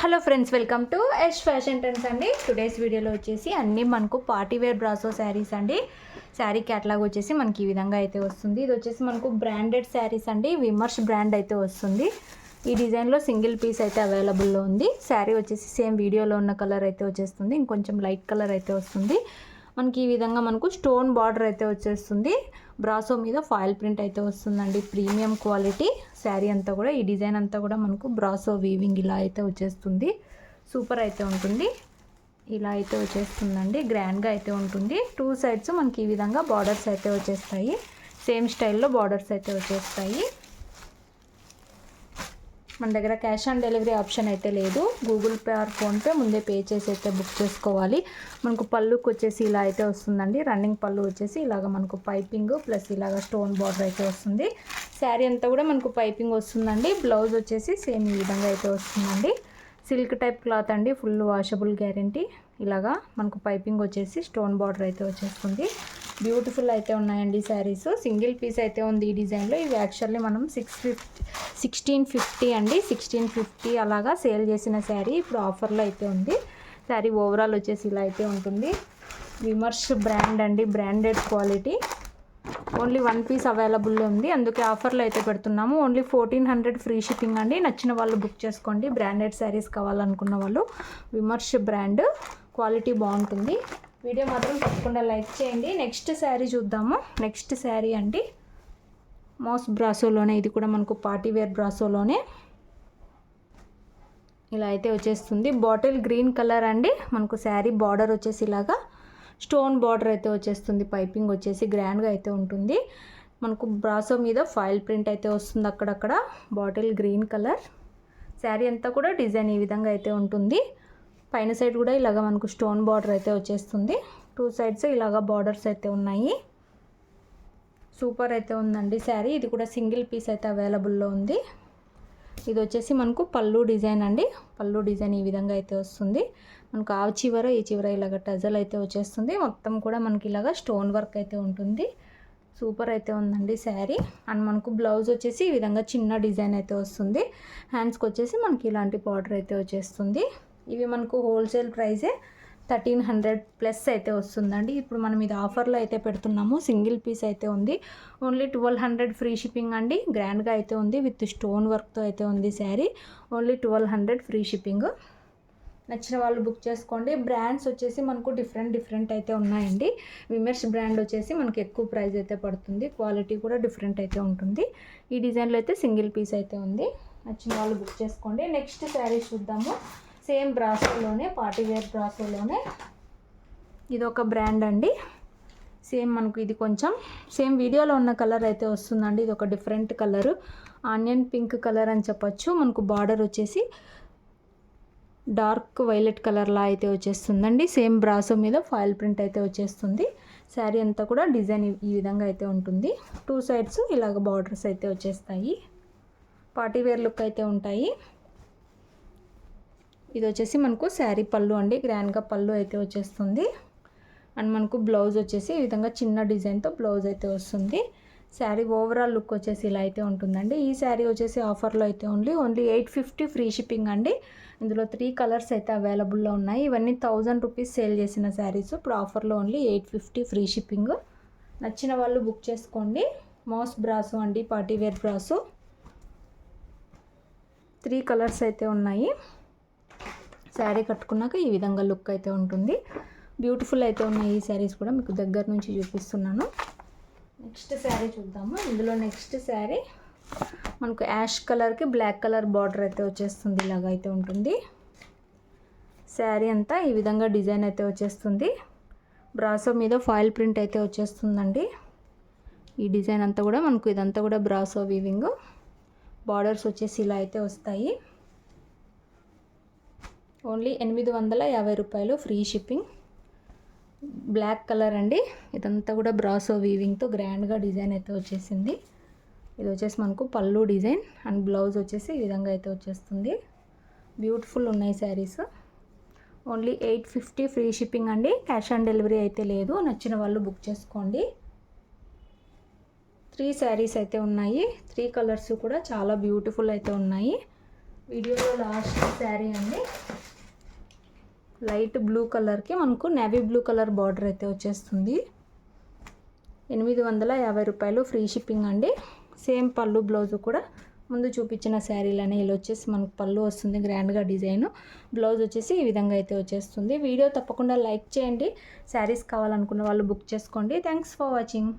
Hello friends, welcome to Yash fashion trends అండి. Today's వీడియోలో వచ్చేసి అన్నీ మనకు పార్టీ వేర్ బ్రాసో శారీస్ అండి. శారీ క్యాటలాగ్ వచ్చేసి మనకి ఈ విధంగా అయితే వస్తుంది. ఇది వచ్చేసి మనకు బ్రాండెడ్ శారీస్ అండి. విమర్శ్ బ్రాండ్ అయితే వస్తుంది. ఈ డిజైన్లో సింగిల్ పీస్ అయితే అవైలబుల్లో ఉంది. శారీ వచ్చేసి సేమ్ వీడియోలో ఉన్న కలర్ అయితే వచ్చేస్తుంది. ఇంకొంచెం లైట్ కలర్ అయితే వస్తుంది. మనకి ఈ విధంగా మనకు స్టోన్ బార్డర్ అయితే వచ్చేస్తుంది. బ్రాసో మీద ఫాయిల్ ప్రింట్ అయితే వస్తుందండి. ప్రీమియం క్వాలిటీ శారీ అంతా కూడా, ఈ డిజైన్ అంతా కూడా మనకు బ్రాసో వీవింగ్ ఇలా అయితే వచ్చేస్తుంది. సూపర్ అయితే ఉంటుంది. ఇలా అయితే వచ్చేస్తుందండి. గ్రాండ్గా అయితే ఉంటుంది. టూ సైడ్స్ మనకి ఈ విధంగా బార్డర్స్ అయితే వచ్చేస్తాయి. సేమ్ స్టైల్లో బార్డర్స్ అయితే వచ్చేస్తాయి. మన దగ్గర క్యాష్ ఆన్ డెలివరీ ఆప్షన్ అయితే లేదు. గూగుల్ పే ఆర్ ఫోన్పే ముందే పే చేసి అయితే బుక్ చేసుకోవాలి. మనకు పళ్ళుకి వచ్చేసి ఇలా అయితే వస్తుందండి. రన్నింగ్ పళ్ళు వచ్చేసి ఇలాగ మనకు పైపింగ్ ప్లస్ ఇలాగ స్టోన్ బార్డర్ అయితే వస్తుంది. శారీ అంతా కూడా మనకు పైపింగ్ వస్తుందండి. బ్లౌజ్ వచ్చేసి సేమ్ ఈ విధంగా అయితే వస్తుందండి. సిల్క్ టైప్ క్లాత్ అండి. Full washable guarantee. ఇలాగా మనకు పైపింగ్ వచ్చేసి స్టోన్ బార్డర్ అయితే వచ్చేస్తుంది. బ్యూటిఫుల్ అయితే ఉన్నాయండి శారీస్. సింగిల్ పీస్ అయితే ఉంది ఈ డిజైన్లో. ఇవి యాక్చువల్లీ మనం 1650 అండి. 1650 అలాగా సేల్ చేసిన శారీ ఇప్పుడు ఆఫర్లో అయితే ఉంది. శారీ ఓవరాల్ వచ్చేసి ఇలా అయితే ఉంటుంది. విమర్శ్ బ్రాండ్ అండి. Branded quality. Only one piece అవైలబుల్లో ఉంది, అందుకే ఆఫర్లో అయితే పెడుతున్నాము. ఓన్లీ 1400 ఫ్రీ షిప్పింగ్ అండి. నచ్చిన వాళ్ళు బుక్ చేసుకోండి. బ్రాండెడ్ శారీస్ కావాలనుకున్న వాళ్ళు. విమర్శ్ బ్రాండ్ క్వాలిటీ బాగుంటుంది. వీడియో మాత్రం తప్పకుండా లైక్ చేయండి. నెక్స్ట్ శారీ చూద్దాము. నెక్స్ట్ శారీ అండి మోస్ బ్రాసోలోనే. ఇది కూడా మనకు పార్టీ వేర్ బ్రాసోలోనే ఇలా అయితే వచ్చేస్తుంది. బాటిల్ గ్రీన్ కలర్ అండి. మనకు శారీ బార్డర్ వచ్చేసి ఇలాగా స్టోన్ బార్డర్ అయితే వచ్చేస్తుంది. పైపింగ్ వచ్చేసి గ్రాండ్గా అయితే ఉంటుంది. మనకు బ్రాసో మీద ఫాయిల్ ప్రింట్ అయితే వస్తుంది అక్కడక్కడ. Bottle green colour. శారీ అంతా కూడా డిజైన్ ఈ విధంగా అయితే ఉంటుంది. పైన సైడ్ కూడా ఇలాగ మనకు స్టోన్ బార్డర్ అయితే వచ్చేస్తుంది. టూ సైడ్స్ ఇలాగ బార్డర్స్ అయితే ఉన్నాయి. సూపర్ అయితే ఉందండి శారీ. ఇది కూడా సింగిల్ పీస్ అయితే అవైలబుల్లో ఉంది. ఇది వచ్చేసి మనకు పళ్ళు డిజైన్ అండి. పళ్ళు డిజైన్ ఈ విధంగా అయితే వస్తుంది. మనకు ఆ చివర ఈ చివర ఇలాగ టజల్ అయితే వచ్చేస్తుంది. మొత్తం కూడా మనకి ఇలాగ స్టోన్ వర్క్ అయితే ఉంటుంది. సూపర్ అయితే ఉందండి శారీ. అండ్ మనకు బ్లౌజ్ వచ్చేసి ఈ విధంగా చిన్న డిజైన్ అయితే వస్తుంది. హ్యాండ్స్కి వచ్చేసి మనకి ఇలాంటి బార్డర్ అయితే వచ్చేస్తుంది. ఇవి మనకు హోల్సేల్ ప్రైజే 1300 ప్లస్ అయితే వస్తుందండి. ఇప్పుడు మనం ఇది ఆఫర్లో అయితే పెడుతున్నాము. సింగిల్ పీస్ అయితే ఉంది. ఓన్లీ 1200 ఫ్రీ షిప్పింగ్ అండి. గ్రాండ్గా అయితే ఉంది. విత్ స్టోన్ వర్క్తో అయితే ఉంది శారీ. Only 1200 free shipping. నచ్చిన వాళ్ళు బుక్ చేసుకోండి. బ్రాండ్స్ వచ్చేసి మనకు డిఫరెంట్ అయితే ఉన్నాయండి. విమర్శ్ బ్రాండ్ వచ్చేసి మనకి ఎక్కువ ప్రైస్ అయితే పడుతుంది. క్వాలిటీ కూడా డిఫరెంట్ అయితే ఉంటుంది. ఈ డిజైన్లో అయితే సింగిల్ పీస్ అయితే ఉంది. నచ్చిన వాళ్ళు బుక్ చేసుకోండి. నెక్స్ట్ శారీ చూద్దాము. సేమ్ బ్రాసోలోనే, పార్టీ వేర్ బ్రాసోలోనే. ఇది ఒక బ్రాండ్ అండి. సేమ్ మనకు ఇది కొంచెం సేమ్ వీడియోలో ఉన్న కలర్ అయితే వస్తుందండి. ఇది ఒక different colour. Onion pink colour అని చెప్పొచ్చు. మనకు బార్డర్ వచ్చేసి డార్క్ వైలెట్ కలర్లా అయితే వచ్చేస్తుందండి. సేమ్ బ్రాసో మీద ఫాయిల్ ప్రింట్ అయితే వచ్చేస్తుంది. శారీ అంతా కూడా డిజైన్ ఈ విధంగా అయితే ఉంటుంది. టూ సైడ్స్ ఇలాగ బార్డర్స్ అయితే వచ్చేస్తాయి. పార్టీ వేర్ లుక్ అయితే ఉంటాయి. ఇది వచ్చేసి మనకు శారీ పళ్ళు అండి. గ్రాండ్గా పళ్ళు అయితే వచ్చేస్తుంది. అండ్ మనకు బ్లౌజ్ వచ్చేసి ఈ విధంగా చిన్న డిజైన్తో బ్లౌజ్ అయితే వస్తుంది. శారీ ఓవరాల్ లుక్ వచ్చేసి ఇలా అయితే ఉంటుందండి. ఈ శారీ వచ్చేసి ఆఫర్లో అయితే ఓన్లీ 850 ఫ్రీ షిప్పింగ్ అండి. ఇందులో 3 కలర్స్ అయితే అవైలబుల్లో ఉన్నాయి. ఇవన్నీ 1000 రూపీస్ సేల్ చేసిన శారీస్. ఇప్పుడు ఆఫర్లో ఓన్లీ 850 ఫ్రీ షిప్పింగ్. నచ్చిన వాళ్ళు బుక్ చేసుకోండి. మోస్ బ్రాసో అండి. పార్టీ వేర్ బ్రాసో. 3 కలర్స్ అయితే ఉన్నాయి. శారీ కట్టుకున్నాక ఈ విధంగా లుక్ అయితే ఉంటుంది. బ్యూటిఫుల్ అయితే ఉన్నాయి. ఈ శారీస్ కూడా మీకు దగ్గర నుంచి చూపిస్తున్నాను. నెక్స్ట్ శారీ చూద్దాము. ఇందులో నెక్స్ట్ శారీ మనకు యాష్ కలర్కి బ్లాక్ కలర్ బార్డర్ అయితే వచ్చేస్తుంది. ఇలాగ అయితే ఉంటుంది. శారీ అంతా ఈ విధంగా డిజైన్ అయితే వచ్చేస్తుంది. బ్రాసో మీద ఫాయిల్ ప్రింట్ అయితే వచ్చేస్తుందండి. ఈ డిజైన్ అంతా కూడా మనకు ఇదంతా కూడా బ్రాసో వీవింగ్. బార్డర్స్ వచ్చేసి ఇలా అయితే వస్తాయి. ఓన్లీ 850 రూపాయలు ఫ్రీ షిప్పింగ్. బ్లాక్ కలర్ అండి. ఇదంతా కూడా బ్రాసో వీవింగ్తో గ్రాండ్గా డిజైన్ అయితే వచ్చేసింది. ఇది వచ్చేసి మనకు పళ్ళు డిజైన్ అండ్ బ్లౌజ్ వచ్చేసి ఈ విధంగా అయితే వచ్చేస్తుంది. బ్యూటిఫుల్ ఉన్నాయి శారీస్. ఓన్లీ 850 ఫ్రీ షిప్పింగ్ అండి. క్యాష్ ఆన్ డెలివరీ అయితే లేదు. నచ్చిన వాళ్ళు బుక్ చేసుకోండి. 3 శారీస్ అయితే ఉన్నాయి. 3 కలర్స్ కూడా చాలా బ్యూటిఫుల్ అయితే ఉన్నాయి. వీడియోలో లాస్ట్ శారీ అండి. లైట్ బ్లూ కలర్కి మనకు నేవీ బ్లూ కలర్ బార్డర్ అయితే వచ్చేస్తుంది. 850 రూపాయలు, ఫ్రీ షిప్పింగ్ అండి. సేమ్ పళ్ళు బ్లౌజ్ కూడా ముందు చూపించిన శారీలనే ఇలా వచ్చేసి మనకు పళ్ళు వస్తుంది గ్రాండ్గా డిజైన్. బ్లౌజ్ వచ్చేసి ఈ విధంగా అయితే వచ్చేస్తుంది. వీడియో తప్పకుండా లైక్ చేయండి. శారీస్ కావాలనుకున్న వాళ్ళు బుక్ చేసుకోండి. Thanks for watching.